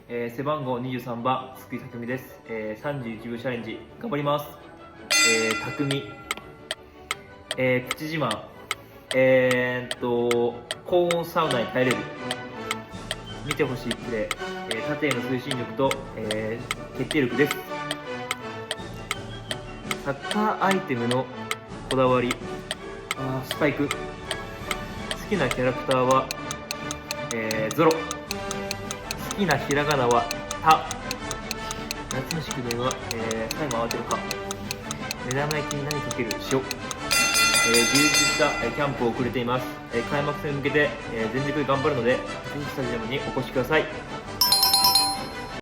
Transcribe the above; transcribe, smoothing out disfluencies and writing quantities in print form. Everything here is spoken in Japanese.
背番号23番、福井匠です。31秒チャレンジ、頑張ります。匠、口自慢、高温サウナに耐えれる。見てほしいプレー、縦への推進力と、決定力です。サッカーアイテムのこだわり、スパイク。好きなキャラクターは、ゾロ。好きなひらがなはタ。夏の宿題は、タイム慌てるか。目玉焼きに何かける塩。充実したキャンプを送れています。開幕戦に向けて全力で頑張るので、ぜひスタジアムにお越しください。